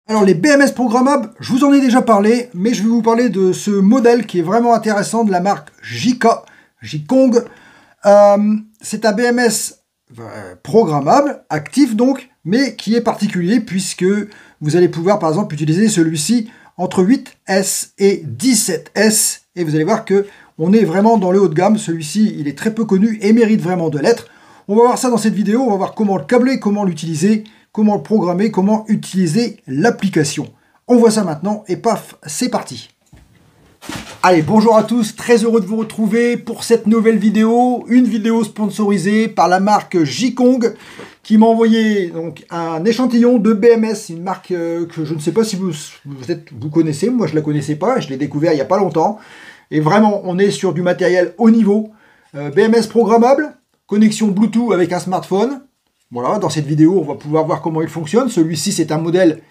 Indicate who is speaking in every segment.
Speaker 1: Alors les BMS programmables, je vous en ai déjà parlé, mais je vais vous parler de ce modèle qui est vraiment intéressant de la marque Jikong. C'est un BMS programmable, actif donc, mais qui est particulier puisque vous allez pouvoir par exemple utiliser celui-ci entre 8S et 17S et vous allez voir que on est vraiment dans le haut de gamme. Celui-ci il est très peu connu et mérite vraiment de l'être. On va voir ça dans cette vidéo, on va voir comment le câbler, comment l'utiliser, comment le programmer, comment utiliser l'application. On voit ça maintenant et paf, c'est parti. Allez, bonjour à tous, très heureux de vous retrouver pour cette nouvelle vidéo, une vidéo sponsorisée par la marque Jikong qui m'a envoyé donc un échantillon de BMS, une marque que je ne sais pas si vous connaissez, moi je la connaissais pas, je l'ai découvert il n'y a pas longtemps. Et vraiment, on est sur du matériel haut niveau, BMS programmable, connexion Bluetooth avec un smartphone. Voilà, dans cette vidéo, on va pouvoir voir comment il fonctionne. Celui-ci, c'est un modèle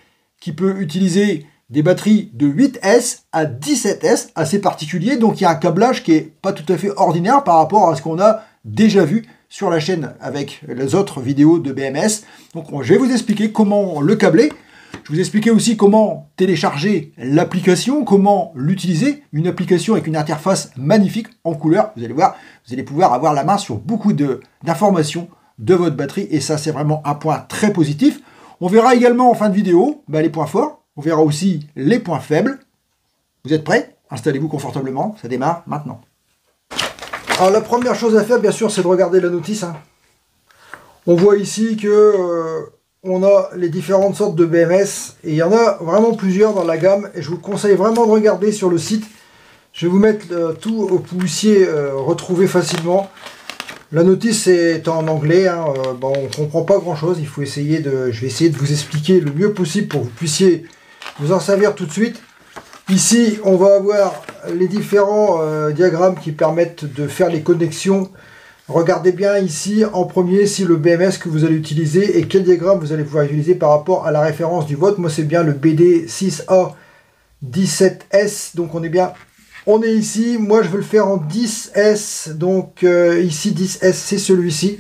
Speaker 1: qui peut utiliser des batteries de 8S à 17S, assez particulier. Donc, il y a un câblage qui n'est pas tout à fait ordinaire par rapport à ce qu'on a déjà vu sur la chaîne avec les autres vidéos de BMS. Donc, je vais vous expliquer comment le câbler. Je vais vous expliquer aussi comment télécharger l'application, comment l'utiliser. Une application avec une interface magnifique en couleur. Vous allez voir, vous allez pouvoir avoir la main sur beaucoup d'informations de votre batterie et ça c'est vraiment un point très positif. On verra également en fin de vidéo les points forts, on verra aussi les points faibles. Vous êtes prêts? Installez-vous confortablement, ça démarre maintenant. Alors la première chose à faire bien sûr c'est de regarder la notice. On voit ici que on a les différentes sortes de BMS et il y en a vraiment plusieurs dans la gamme et je vous conseille vraiment de regarder sur le site. Je vais vous mettre tout au puissiez retrouver facilement. La notice est en anglais, on ne comprend pas grand chose, je vais essayer de vous expliquer le mieux possible pour que vous puissiez vous en servir tout de suite. Ici, on va avoir les différents diagrammes qui permettent de faire les connexions. Regardez bien ici, en premier, si le BMS que vous allez utiliser et quel diagramme vous allez pouvoir utiliser par rapport à la référence du vôtre. Moi, c'est bien le BD6A17S, donc on est ici, moi je veux le faire en 10S, donc ici 10S c'est celui-ci.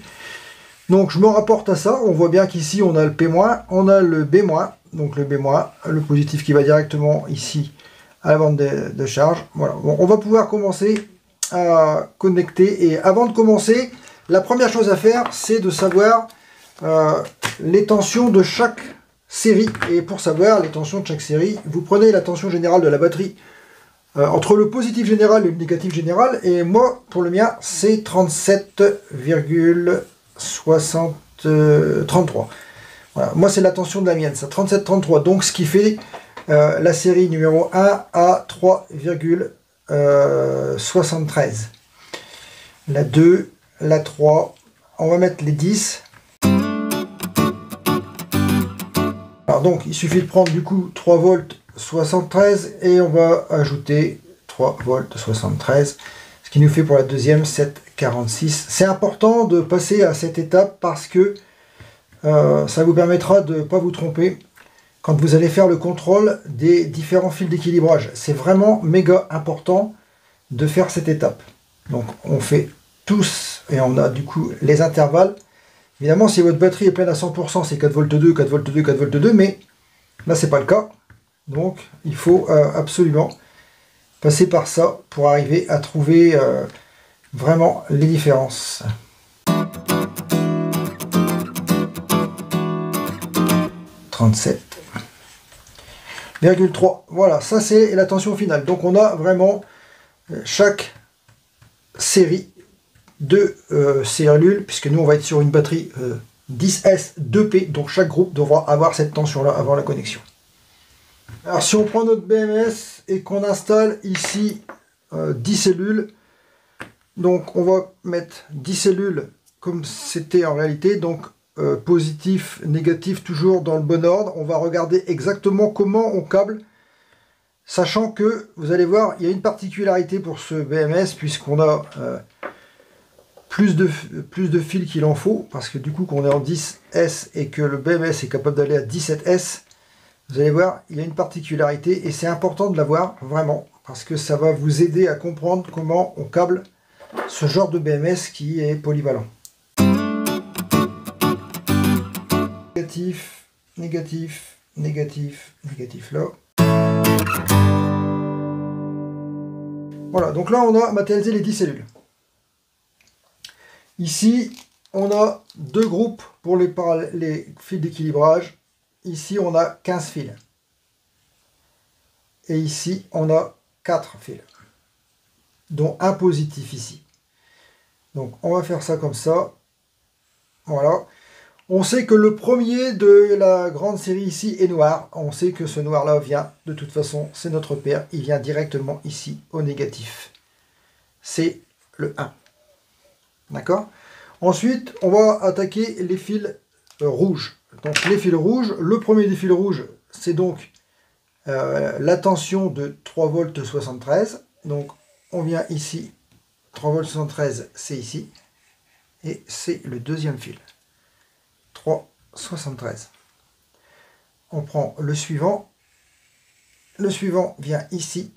Speaker 1: Donc je me rapporte à ça, on voit bien qu'ici on a le P-, on a le B-, donc le B-, le positif qui va directement ici à la bande de charge. Voilà, bon, on va pouvoir commencer à connecter et avant de commencer, la première chose à faire c'est de savoir les tensions de chaque série. Et pour savoir les tensions de chaque série, vous prenez la tension générale de la batterie entre le positif général et le négatif général, et moi, pour le mien, c'est 37,33. Voilà, moi, c'est la tension de la mienne, ça, 37,33. Donc, ce qui fait la série numéro 1 à 3,73. La 2, la 3, on va mettre les 10. Alors, donc, il suffit de prendre, du coup, 3 volts 73 et on va ajouter 3 volts 73, ce qui nous fait pour la deuxième 7,46. C'est important de passer à cette étape parce que ça vous permettra de ne pas vous tromper quand vous allez faire le contrôle des différents fils d'équilibrage. C'est vraiment méga important de faire cette étape. Donc on fait tous et on a du coup les intervalles. Évidemment si votre batterie est pleine à 100% c'est 4 volts 2, 4 volts 2, 4 volts 2, mais là c'est pas le cas. Donc il faut absolument passer par ça pour arriver à trouver vraiment les différences. 37,3. Voilà, ça c'est la tension finale. Donc on a vraiment chaque série de cellules, puisque nous on va être sur une batterie 10S 2P, donc chaque groupe devra avoir cette tension là avant la connexion. Alors si on prend notre BMS et qu'on installe ici 10 cellules, donc on va mettre 10 cellules comme c'était en réalité, donc positif, négatif, toujours dans le bon ordre. On va regarder exactement comment on câble, sachant que vous allez voir, il y a une particularité pour ce BMS, puisqu'on a plus de fils qu'il en faut, parce que du coup qu'on est en 10S et que le BMS est capable d'aller à 17S, vous allez voir, il y a une particularité et c'est important de l'avoir vraiment parce que ça va vous aider à comprendre comment on câble ce genre de BMS qui est polyvalent. Négatif, négatif, négatif, négatif là. Voilà, donc là on a matérialisé les 10 cellules. Ici, on a 2 groupes pour les fils d'équilibrage. Ici, on a 15 fils. Et ici, on a 4 fils, dont un positif ici. Donc, on va faire ça comme ça. Voilà. On sait que le premier de la grande série ici est noir. On sait que ce noir-là vient, de toute façon, c'est notre paire. Il vient directement ici, au négatif. C'est le 1. D'accord? Ensuite, on va attaquer les fils rouges. Donc, les fils rouges, le premier des fils rouges, c'est donc la tension de 3 volts 73. Donc, on vient ici, 3 volts 73, c'est ici. Et c'est le deuxième fil. 3,73. On prend le suivant. Le suivant vient ici.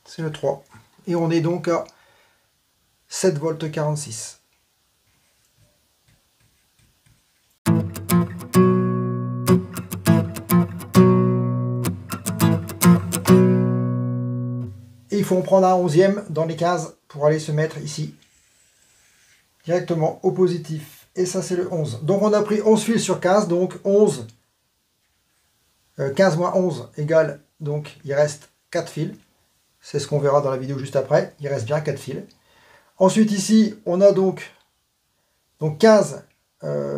Speaker 1: C'est le 3. Et on est donc à 7 volts 46. Et il faut en prendre un 11e dans les 15 pour aller se mettre ici. Directement au positif. Et ça, c'est le 11. Donc, on a pris 11 fils sur 15. Donc, 11. 15 moins 11 égale, donc, il reste 4 fils. C'est ce qu'on verra dans la vidéo juste après. Il reste bien 4 fils. Ensuite, ici, on a donc 15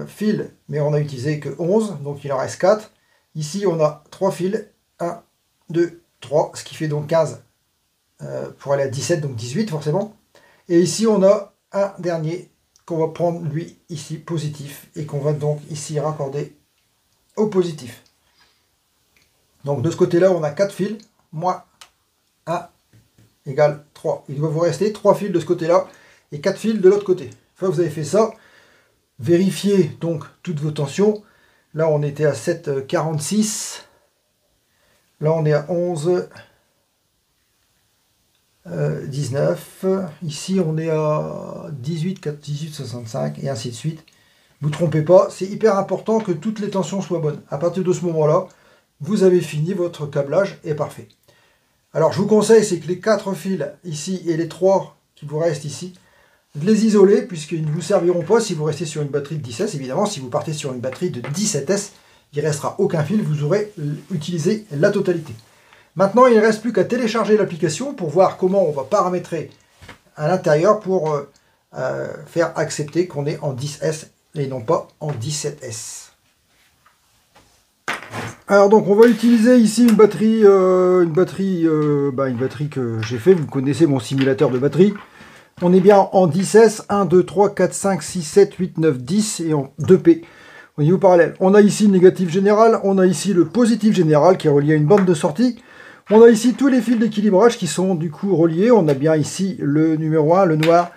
Speaker 1: fils, mais on n'a utilisé que 11. Donc, il en reste 4. Ici, on a 3 fils. 1, 2, 3. Ce qui fait donc 15 pour aller à 17, donc 18 forcément. Et ici, on a un dernier qu'on va prendre lui ici positif et qu'on va donc ici raccorder au positif. Donc de ce côté-là, on a 4 fils, moins 1 égale 3. Il doit vous rester 3 fils de ce côté-là et 4 fils de l'autre côté. Une fois que vous avez fait ça, vérifiez donc toutes vos tensions. Là, on était à 7,46. Là, on est à 11. 19, ici on est à 18, 4, 18, 65 et ainsi de suite. Vous ne trompez pas, c'est hyper important que toutes les tensions soient bonnes. À partir de ce moment-là, vous avez fini, votre câblage est parfait. Alors je vous conseille, c'est que les 4 fils ici et les 3 qui vous restent ici, de les isoler puisqu'ils ne vous serviront pas si vous restez sur une batterie de 10S. Évidemment, si vous partez sur une batterie de 17S, il ne restera aucun fil, vous aurez utilisé la totalité. Maintenant, il ne reste plus qu'à télécharger l'application pour voir comment on va paramétrer à l'intérieur pour faire accepter qu'on est en 10S et non pas en 17S. Alors donc on va utiliser ici une batterie que j'ai fait. Vous connaissez mon simulateur de batterie. On est bien en 10S, 1, 2, 3, 4, 5, 6, 7, 8, 9, 10 et en 2P. Au niveau parallèle, on a ici le négatif général, on a ici le positif général qui est relié à une bande de sortie. On a ici tous les fils d'équilibrage qui sont du coup reliés. On a bien ici le numéro 1, le noir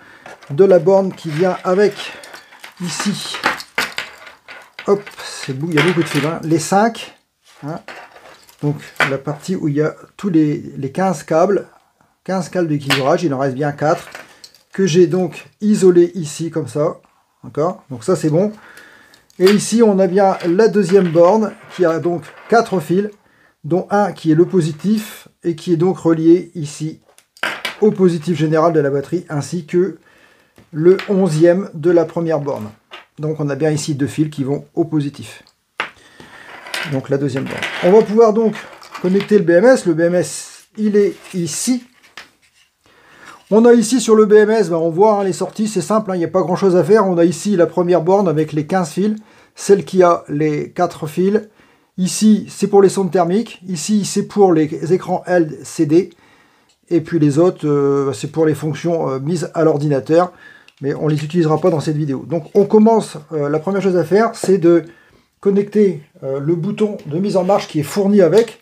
Speaker 1: de la borne qui vient avec ici. Hop, c'est beau, il y a beaucoup de fils. Hein. Les 5. Hein. Donc la partie où il y a tous les 15 câbles. 15 câbles d'équilibrage, il en reste bien 4. Que j'ai donc isolé ici comme ça. D'accord. Donc ça c'est bon. Et ici on a bien la deuxième borne qui a donc 4 fils, dont un qui est le positif et qui est donc relié ici au positif général de la batterie, ainsi que le 11e de la première borne. Donc on a bien ici 2 fils qui vont au positif. Donc la deuxième borne. On va pouvoir donc connecter le BMS. Le BMS, il est ici. On a ici sur le BMS, on voit les sorties, c'est simple, il n'y a pas grand chose à faire. On a ici la première borne avec les 15 fils, celle qui a les 4 fils. Ici, c'est pour les sondes thermiques. Ici, c'est pour les écrans LCD. Et puis les autres, c'est pour les fonctions mises à l'ordinateur. Mais on ne les utilisera pas dans cette vidéo. Donc on commence, la première chose à faire, c'est de connecter le bouton de mise en marche qui est fourni avec.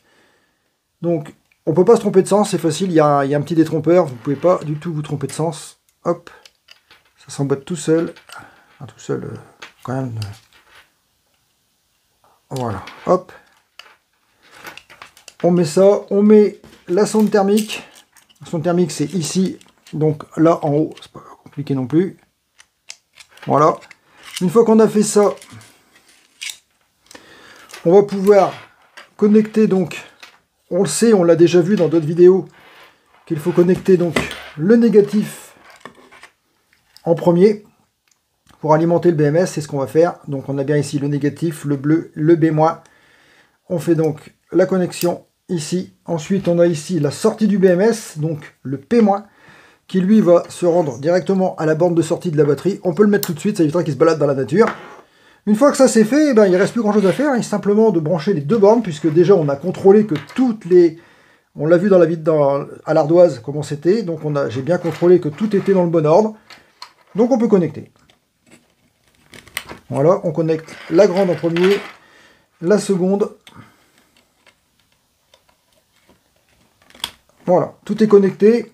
Speaker 1: Donc on ne peut pas se tromper de sens, c'est facile, il y a un petit détrompeur. Vous ne pouvez pas du tout vous tromper de sens. Hop, ça s'emboîte tout seul. Enfin, tout seul, quand même... Voilà, hop. On met ça, on met la sonde thermique. La sonde thermique, c'est ici. Donc là, en haut, c'est pas compliqué non plus. Voilà. Une fois qu'on a fait ça, On va pouvoir connecter donc, on le sait, on l'a déjà vu dans d'autres vidéos, qu'il faut connecter donc le négatif en premier pour alimenter le BMS. C'est ce qu'on va faire. Donc on a bien ici le négatif, le bleu, le B-. On fait donc la connexion ici. Ensuite on a ici la sortie du BMS, donc le P-, qui lui va se rendre directement à la borne de sortie de la batterie. On peut le mettre tout de suite, ça évitera qu'il se balade dans la nature. Une fois que ça c'est fait, il ne reste plus grand chose à faire, il est simplement de brancher les deux bornes, puisque déjà on a contrôlé que toutes les... On l'a vu dans la vidéo à l'ardoise comment c'était, donc j'ai bien contrôlé que tout était dans le bon ordre. Donc on peut connecter. Voilà, on connecte la grande en premier, la seconde. Voilà, tout est connecté.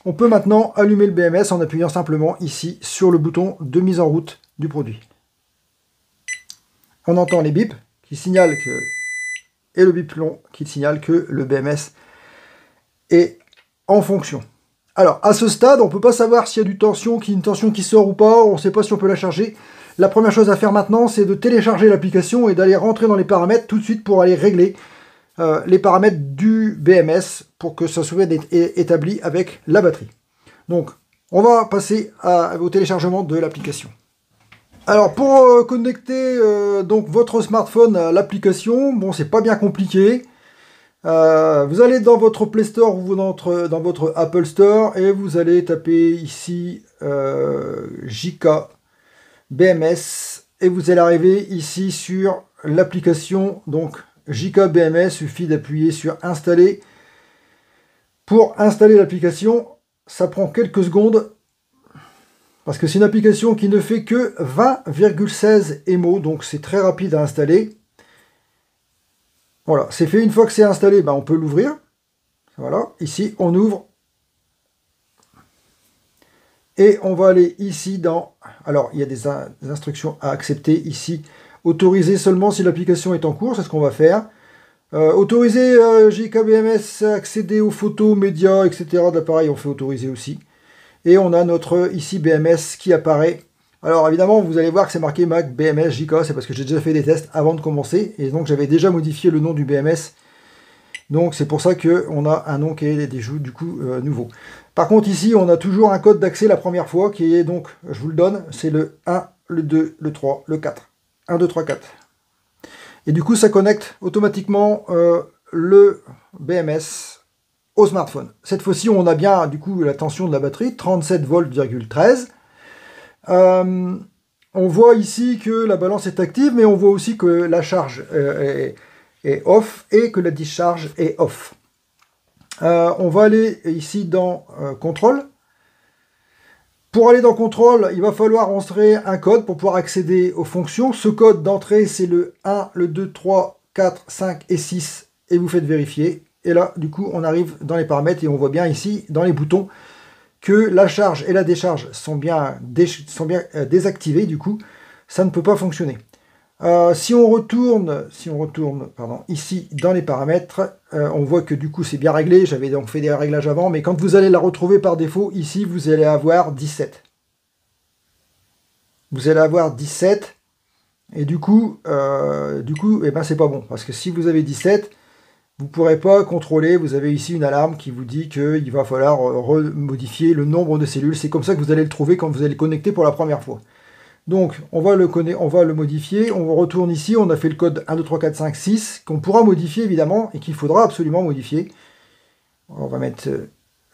Speaker 1: On peut maintenant allumer le BMS en appuyant simplement ici sur le bouton de mise en route du produit. On entend les bips qui signalent que, et le bip long qui signale que le BMS est en fonction. Alors à ce stade, on ne peut pas savoir s'il y a une tension qui sort ou pas, on ne sait pas si on peut la charger. La première chose à faire maintenant, c'est de télécharger l'application et d'aller rentrer dans les paramètres tout de suite pour aller régler les paramètres du BMS pour que ça soit établi avec la batterie. Donc on va passer au téléchargement de l'application. Alors pour connecter donc votre smartphone à l'application, bon c'est pas bien compliqué. Vous allez dans votre Play Store ou dans votre Apple Store et vous allez taper ici JK BMS et vous allez arriver ici sur l'application donc JK BMS. Il suffit d'appuyer sur installer. Pour installer l'application, ça prend quelques secondes parce que c'est une application qui ne fait que 20,16 MO, donc c'est très rapide à installer. Voilà, c'est fait. Une fois que c'est installé, on peut l'ouvrir. Voilà, ici on ouvre. Et on va aller ici dans... Alors, il y a des instructions à accepter ici. Autoriser seulement si l'application est en cours, c'est ce qu'on va faire. Autoriser JKBMS, accéder aux photos, médias, etc. de l'appareil, on fait autoriser aussi. Et on a notre ici BMS qui apparaît. Alors évidemment, vous allez voir que c'est marqué Mac BMS JK, c'est parce que j'ai déjà fait des tests avant de commencer. Et donc j'avais déjà modifié le nom du BMS. Donc c'est pour ça qu'on a un nom qui est du coup nouveau. Par contre ici, on a toujours un code d'accès la première fois qui est donc, je vous le donne, c'est le 1, le 2, le 3, le 4. 1, 2, 3, 4. Et du coup, ça connecte automatiquement le BMS au smartphone. Cette fois-ci, on a bien du coup la tension de la batterie, 37 volts,13. On voit ici que la balance est active, mais on voit aussi que la charge est off et que la discharge est off. On va aller ici dans contrôle. Pour aller dans contrôle, il va falloir entrer un code pour pouvoir accéder aux fonctions. Ce code d'entrée, c'est le 1, le 2, 3, 4, 5 et 6. Et vous faites vérifier. Et là, du coup, on arrive dans les paramètres et on voit bien ici, dans les boutons, que la charge et la décharge sont bien désactivées. Du coup, ça ne peut pas fonctionner. Si on retourne ici dans les paramètres, on voit que du coup c'est bien réglé. J'avais donc fait des réglages avant, mais quand vous allez la retrouver par défaut, ici vous allez avoir 17. Vous allez avoir 17, et du coup c'est pas bon, parce que si vous avez 17, vous ne pourrez pas contrôler. Vous avez ici une alarme qui vous dit qu'il va falloir remodifier le nombre de cellules. C'est comme ça que vous allez le trouver quand vous allez le connecter pour la première fois. Donc, on va le modifier, on retourne ici, on a fait le code 1, 2, 3, 4, 5, 6, qu'on pourra modifier évidemment, et qu'il faudra absolument modifier. On va mettre,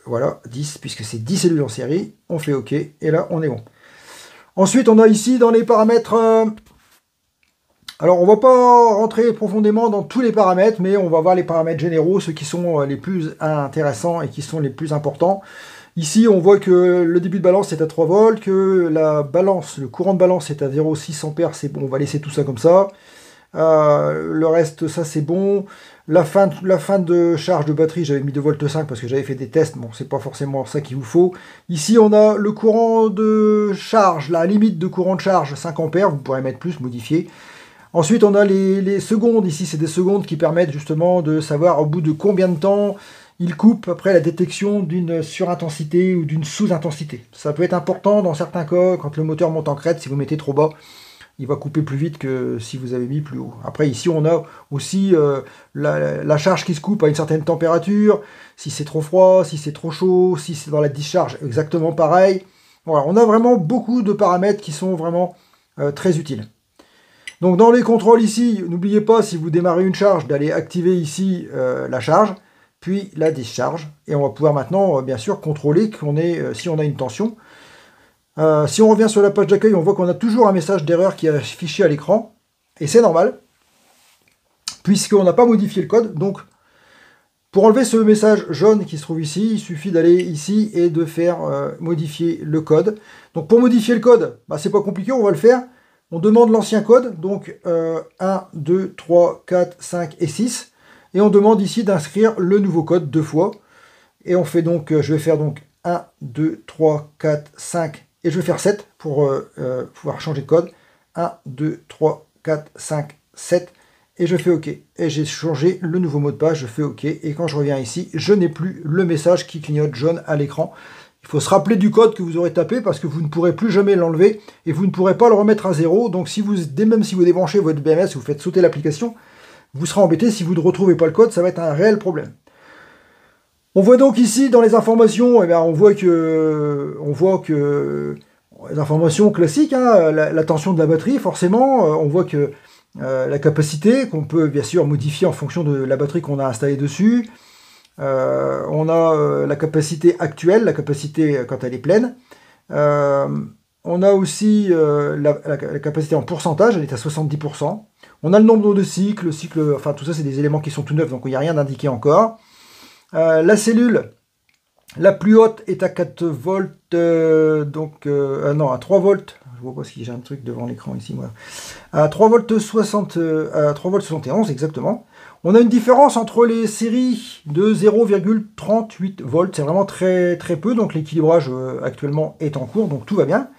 Speaker 1: voilà, 10, puisque c'est 10 cellules en série, on fait OK, et là, on est bon. Ensuite, on a ici dans les paramètres, alors on va pas rentrer profondément dans tous les paramètres, mais on va voir les paramètres généraux, ceux qui sont les plus intéressants et qui sont les plus importants. Ici, on voit que le début de balance est à 3 volts, que le courant de balance est à 0,6 ampères, c'est bon, on va laisser tout ça comme ça. Le reste, ça c'est bon. La fin de charge de batterie, j'avais mis 2,5 volts parce que j'avais fait des tests, bon, c'est pas forcément ça qu'il vous faut. Ici, on a le courant de charge, la limite de courant de charge, 5 ampères, vous pourrez mettre plus, modifier. Ensuite, on a les secondes, ici c'est des secondes qui permettent justement de savoir au bout de combien de temps il coupe après la détection d'une surintensité ou d'une sous-intensité. Ça peut être important dans certains cas, quand le moteur monte en crête, si vous mettez trop bas, il va couper plus vite que si vous avez mis plus haut. Après ici on a aussi la charge qui se coupe à une certaine température, si c'est trop froid, si c'est trop chaud, si c'est dans la discharge, exactement pareil. Voilà, on a vraiment beaucoup de paramètres qui sont vraiment très utiles. Donc dans les contrôles ici, n'oubliez pas si vous démarrez une charge d'aller activer ici la charge, puis la discharge. Et on va pouvoir maintenant bien sûr contrôler si on a une tension. Si on revient sur la page d'accueil, on voit qu'on a toujours un message d'erreur qui est affiché à l'écran. Et c'est normal, puisqu'on n'a pas modifié le code. Donc, pour enlever ce message jaune qui se trouve ici, il suffit d'aller ici et de faire modifier le code. Donc, pour modifier le code, c'est pas compliqué, on va le faire. On demande l'ancien code, donc 1, 2, 3, 4, 5 et 6. Et on demande ici d'inscrire le nouveau code 2 fois. Et on fait donc, je vais faire donc 1, 2, 3, 4, 5 et je vais faire 7 pour pouvoir changer de code. 1, 2, 3, 4, 5, 7. Et je fais OK. Et j'ai changé le nouveau mot de passe, je fais OK. Et quand je reviens ici, je n'ai plus le message qui clignote jaune à l'écran. Il faut se rappeler du code que vous aurez tapé parce que vous ne pourrez plus jamais l'enlever et vous ne pourrez pas le remettre à 0. Donc même si vous débranchez votre BMS, vous faites sauter l'application, vous serez embêté. Si vous ne retrouvez pas le code, ça va être un réel problème. On voit donc ici dans les informations, on voit que les informations classiques, la tension de la batterie forcément, on voit que la capacité qu'on peut bien sûr modifier en fonction de la batterie qu'on a installée dessus. On a la capacité actuelle, la capacité quand elle est pleine. On a aussi la capacité en pourcentage, elle est à 70%. On a le nombre de cycles, enfin tout ça c'est des éléments qui sont tout neufs, donc il n'y a rien d'indiqué encore. La cellule la plus haute est à 4 volts, non, à 3 volts. Je vois pas si j'ai un truc devant l'écran ici, moi. À 3 volts 60, à 3 volts 71 exactement. On a une différence entre les séries de 0,38 volts, c'est vraiment très très peu, donc l'équilibrage actuellement est en cours, donc tout va bien.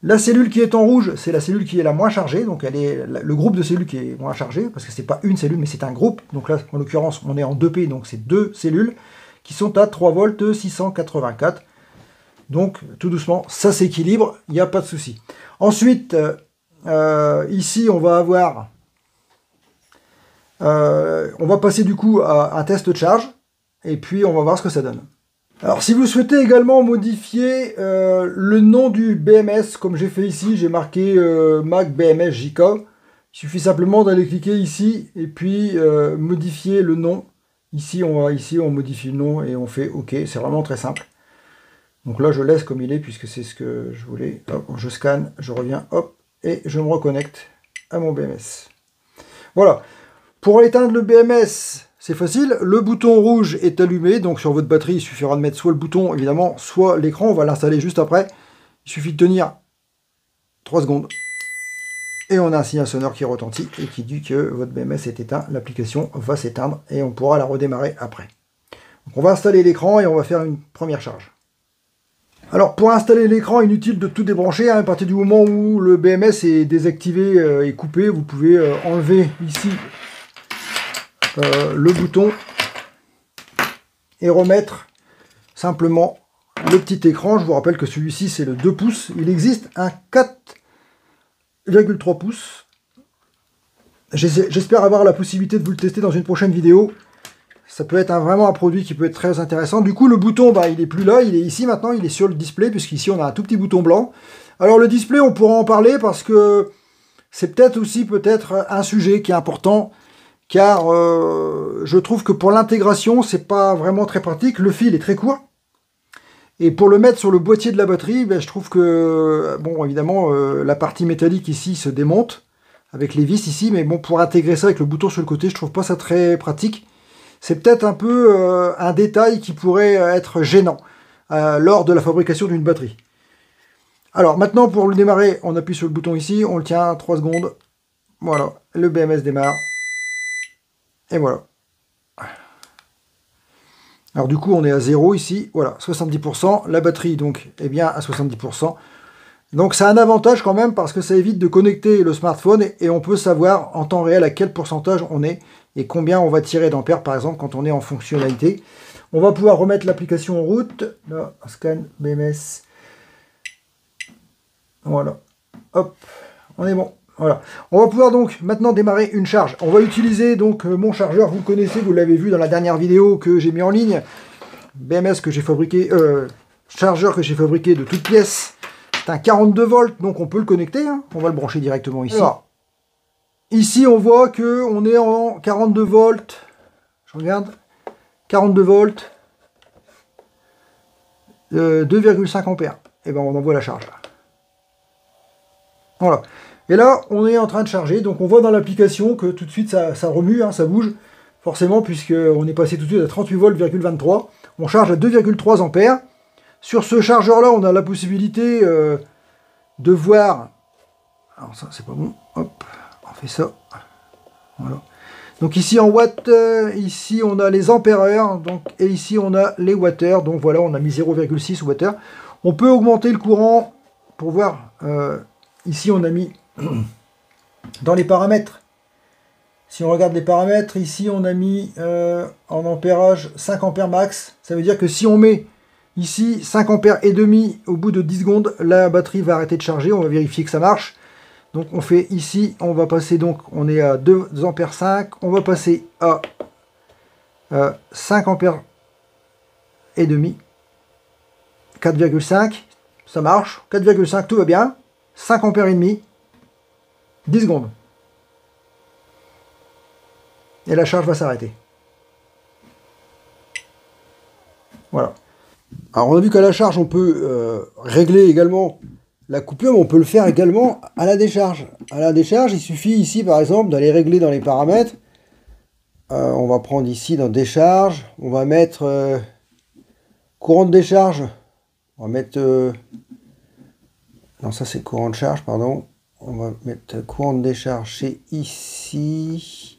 Speaker 1: La cellule qui est en rouge, c'est la cellule qui est la moins chargée, donc elle est le groupe de cellules qui est moins chargé, parce que c'est pas une cellule, mais c'est un groupe. Donc là, en l'occurrence, on est en 2P, donc c'est 2 cellules qui sont à 3 volts 684. Donc, tout doucement, ça s'équilibre, il n'y a pas de souci. Ensuite, ici, on va avoir... on va passer du coup à un test de charge, et puis on va voir ce que ça donne. Alors si vous souhaitez également modifier le nom du BMS, comme j'ai fait ici, j'ai marqué Mac BMS JK. Il suffit simplement d'aller cliquer ici et puis modifier le nom. Ici on modifie le nom et on fait OK, c'est vraiment très simple. Donc là je laisse comme il est puisque c'est ce que je voulais. Hop, je scanne, je reviens, hop, et je me reconnecte à mon BMS. Voilà. Pour éteindre le BMS, c'est facile, le bouton rouge est allumé, donc sur votre batterie, il suffira de mettre soit le bouton, évidemment, soit l'écran, on va l'installer juste après. Il suffit de tenir 3 secondes, et on a un signal sonore qui retentit, et qui dit que votre BMS est éteint, l'application va s'éteindre, et on pourra la redémarrer après. Donc on va installer l'écran, et on va faire une première charge. Alors pour installer l'écran, inutile de tout débrancher, à partir du moment où le BMS est désactivé et coupé, vous pouvez enlever ici le bouton et remettre simplement le petit écran. Je vous rappelle que celui-ci c'est le 2 pouces. Il existe un 4,3 pouces. J'espère avoir la possibilité de vous le tester dans une prochaine vidéo. Ça peut être vraiment un produit qui peut être très intéressant. Du coup le bouton il est plus là, il est ici maintenant, il est sur le display puisqu'ici on a un tout petit bouton blanc. Alors le display on pourra en parler parce que c'est peut-être un sujet qui est important. Car je trouve que pour l'intégration, c'est pas vraiment très pratique. Le fil est très court. Et pour le mettre sur le boîtier de la batterie, je trouve que, bon, évidemment, la partie métallique ici se démonte, avec les vis ici, mais bon, pour intégrer ça avec le bouton sur le côté, je trouve pas ça très pratique. C'est peut-être un peu un détail qui pourrait être gênant lors de la fabrication d'une batterie. Alors, maintenant, pour le démarrer, on appuie sur le bouton ici, on le tient 3 secondes. Voilà, le BMS démarre. Et voilà. Alors du coup, on est à 0 ici. Voilà, 70%. La batterie, donc, est bien à 70%. Donc, c'est un avantage quand même parce que ça évite de connecter le smartphone et on peut savoir en temps réel à quel pourcentage on est et combien on va tirer d'ampères, par exemple, quand on est en fonctionnalité. On va pouvoir remettre l'application en route. Là, scan BMS. Voilà. Hop, on est bon. Voilà. On va pouvoir donc maintenant démarrer une charge. On va utiliser donc mon chargeur, vous le connaissez, vous l'avez vu dans la dernière vidéo que j'ai mis en ligne. BMS que j'ai fabriqué, chargeur que j'ai fabriqué de toutes pièces. C'est un 42 volts, donc on peut le connecter. Hein. On va le brancher directement ici. Alors, ici, on voit que on est en 42 volts. Je regarde. 42 volts. 2,5 ampères. Et ben on envoie la charge. Voilà. Et là, on est en train de charger. Donc on voit dans l'application que tout de suite ça remue, hein, ça bouge. Forcément, puisqu'on est passé tout de suite à 38 volts,23. On charge à 2,3 ampères. Sur ce chargeur-là, on a la possibilité de voir... Alors ça, c'est pas bon. Hop, on fait ça. Voilà. Donc ici en watts, ici on a les ampères-heure, et ici on a les watts-heure. Donc voilà, on a mis 0,6 watts-heure. On peut augmenter le courant pour voir. Ici on a mis dans les paramètres. Si on regarde les paramètres, ici on a mis en ampérage 5 ampères max. Ça veut dire que si on met ici 5 ampères et demi au bout de 10 secondes, la batterie va arrêter de charger. On va vérifier que ça marche. Donc on fait ici, on va passer donc, on est à 2 ampères 5. On va passer à 5 ampères et demi. 4,5. Ça marche. 4,5, tout va bien. 5 ampères et demi. 10 secondes. Et la charge va s'arrêter. Voilà. Alors on a vu qu'à la charge on peut régler également la coupure, mais on peut le faire également à la décharge. À la décharge, il suffit ici par exemple d'aller régler dans les paramètres. On va prendre ici dans décharge, on va mettre courant de décharge. On va mettre... non, ça c'est courant de charge, pardon. On va mettre courant de décharge, c'est ici.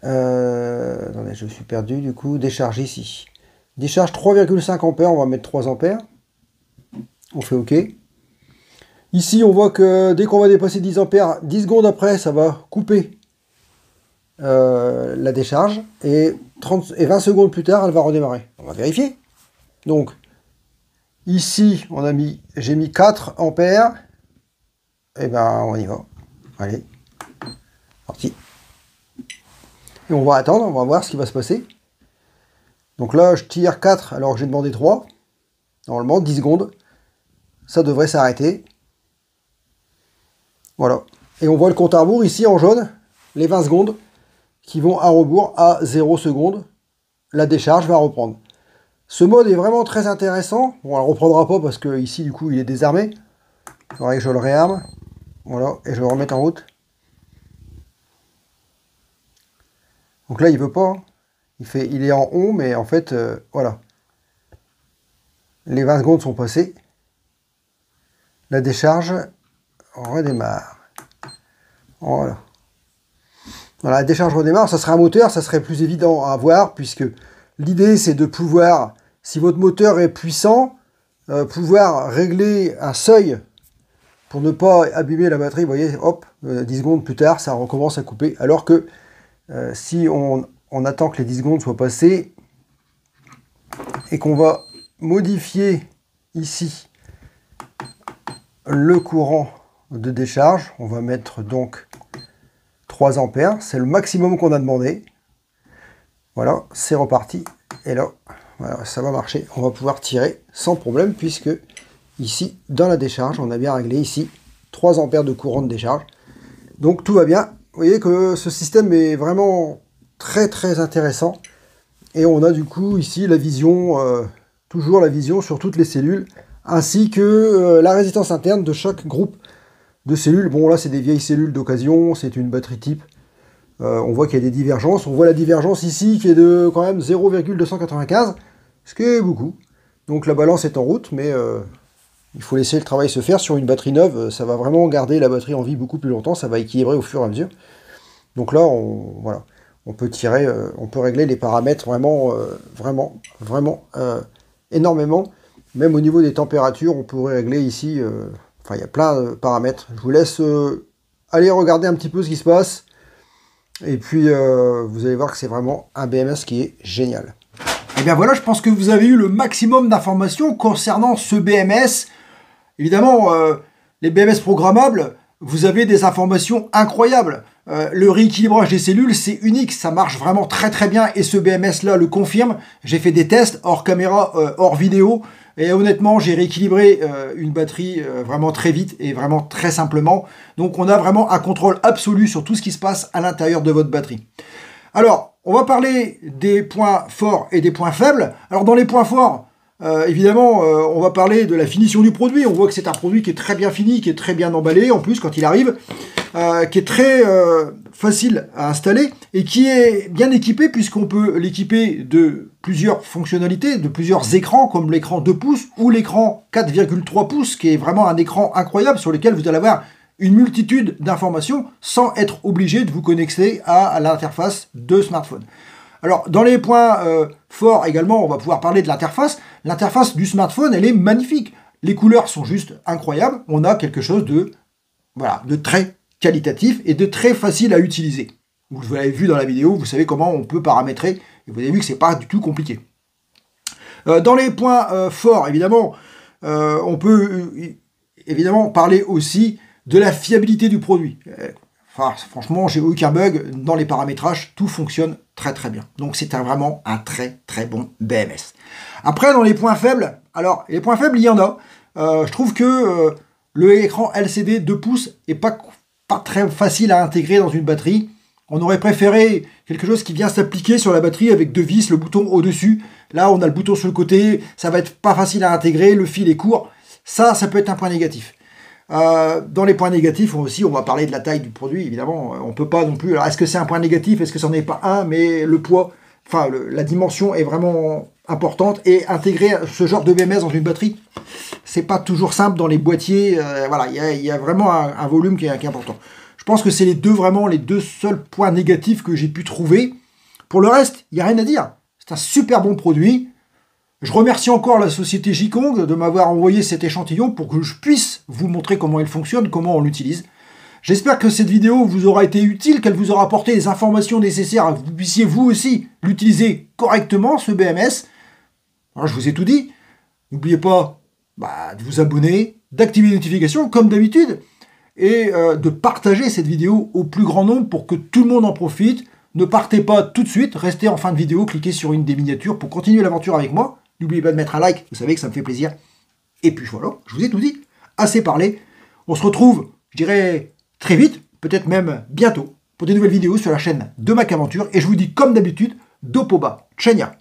Speaker 1: Attendez, je suis perdu du coup. Décharge ici. Décharge 3,5 ampères, on va mettre 3 ampères. On fait OK. Ici, on voit que dès qu'on va dépasser 10 ampères, 10 secondes après, ça va couper la décharge. Et 20 secondes plus tard, elle va redémarrer. On va vérifier. Donc, ici, j'ai mis 4 ampères. Et ben, on y va. Allez, parti. Et on va attendre, on va voir ce qui va se passer. Donc là, je tire 4 alors que j'ai demandé 3. Normalement, 10 secondes. Ça devrait s'arrêter. Voilà. Et on voit le compte à rebours ici en jaune. Les 20 secondes qui vont à rebours à 0 secondes. La décharge va reprendre. Ce mode est vraiment très intéressant. Bon, elle ne reprendra pas parce que ici, du coup, il est désarmé. Il faudrait que je le réarme. Voilà. Et je vais le remettre en route. Donc là, il veut pas. Hein. Il est en on, mais en fait, voilà. Les 20 secondes sont passées. La décharge redémarre. Voilà. Voilà, la décharge redémarre. Ça serait un moteur, ça serait plus évident à voir, puisque l'idée, c'est de pouvoir, si votre moteur est puissant, pouvoir régler un seuil pour ne pas abîmer la batterie. Vous voyez, hop, 10 secondes plus tard, ça recommence à couper. Alors que si on attend que les 10 secondes soient passées et qu'on va modifier ici le courant de décharge, on va mettre donc 3 ampères, c'est le maximum qu'on a demandé. Voilà, c'est reparti. Et là, voilà, ça va marcher. On va pouvoir tirer sans problème puisque ici, dans la décharge, on a bien réglé ici 3 ampères de courant de décharge. Donc tout va bien. Vous voyez que ce système est vraiment très très intéressant. Et on a du coup ici la vision, toujours la vision sur toutes les cellules, ainsi que la résistance interne de chaque groupe de cellules. Bon là c'est des vieilles cellules d'occasion, c'est une batterie type. On voit qu'il y a des divergences. On voit la divergence ici qui est de quand même 0,295, ce qui est beaucoup. Donc la balance est en route, mais il faut laisser le travail se faire. Sur une batterie neuve, ça va vraiment garder la batterie en vie beaucoup plus longtemps, ça va équilibrer au fur et à mesure. Donc là, voilà, on peut tirer, on peut régler les paramètres vraiment, vraiment énormément. Même au niveau des températures, on pourrait régler ici, enfin il y a plein de paramètres. Je vous laisse aller regarder un petit peu ce qui se passe. Et puis, vous allez voir que c'est vraiment un BMS qui est génial. Et bien voilà, je pense que vous avez eu le maximum d'informations concernant ce BMS. Évidemment, les BMS programmables, vous avez des informations incroyables. Le rééquilibrage des cellules, c'est unique, ça marche vraiment très très bien et ce BMS-là le confirme. J'ai fait des tests hors caméra, hors vidéo et honnêtement, j'ai rééquilibré une batterie vraiment très vite et vraiment très simplement. Donc on a vraiment un contrôle absolu sur tout ce qui se passe à l'intérieur de votre batterie. Alors, on va parler des points forts et des points faibles. Alors dans les points forts, évidemment, on va parler de la finition du produit. On voit que c'est un produit qui est très bien fini, qui est très bien emballé, en plus, quand il arrive, qui est très facile à installer et qui est bien équipé, puisqu'on peut l'équiper de plusieurs fonctionnalités, de plusieurs écrans, comme l'écran 2 pouces ou l'écran 4,3 pouces, qui est vraiment un écran incroyable sur lequel vous allez avoir une multitude d'informations sans être obligé de vous connecter à l'interface de smartphone. Alors, dans les points forts également, on va pouvoir parler de l'interface. L'interface du smartphone, elle est magnifique. Les couleurs sont juste incroyables. On a quelque chose de, voilà, de très qualitatif et de très facile à utiliser. Vous l'avez vu dans la vidéo, vous savez comment on peut paramétrer. Et vous avez vu que c'est pas du tout compliqué. Dans les points forts, évidemment, on peut évidemment parler aussi de la fiabilité du produit. Enfin, franchement, j'ai aucun bug dans les paramétrages, tout fonctionne très très bien. Donc c'est vraiment un très très bon BMS. Après, dans les points faibles, alors les points faibles, il y en a. Je trouve que le écran LCD 2 pouces est pas très facile à intégrer dans une batterie. On aurait préféré quelque chose qui vient s'appliquer sur la batterie avec deux vis, le bouton au-dessus. Là, on a le bouton sur le côté, ça va être pas facile à intégrer, le fil est court. Ça peut être un point négatif. Dans les points négatifs aussi, on va parler de la taille du produit, évidemment. On peut pas non plus... Alors, est-ce que c'est un point négatif? Est-ce que c'en est pas un? Mais le poids, enfin, la dimension est vraiment importante. Et intégrer ce genre de BMS dans une batterie, c'est pas toujours simple dans les boîtiers. Voilà, il y a vraiment un volume qui est important. Je pense que c'est les deux seuls points négatifs que j'ai pu trouver. Pour le reste, il n'y a rien à dire. C'est un super bon produit. Je remercie encore la société Jikong de m'avoir envoyé cet échantillon pour que je puisse vous montrer comment il fonctionne, comment on l'utilise. J'espère que cette vidéo vous aura été utile, qu'elle vous aura apporté les informations nécessaires à que vous puissiez vous aussi l'utiliser correctement, ce BMS. Alors, je vous ai tout dit. N'oubliez pas de vous abonner, d'activer les notifications comme d'habitude et de partager cette vidéo au plus grand nombre pour que tout le monde en profite. Ne partez pas tout de suite, restez en fin de vidéo, cliquez sur une des miniatures pour continuer l'aventure avec moi. N'oubliez pas de mettre un like, vous savez que ça me fait plaisir. Et puis voilà, je vous ai tout dit. Assez parlé. On se retrouve, je dirais, très vite, peut-être même bientôt, pour des nouvelles vidéos sur la chaîne de Mac Aventure. Et je vous dis comme d'habitude, Dopoba, Tchania.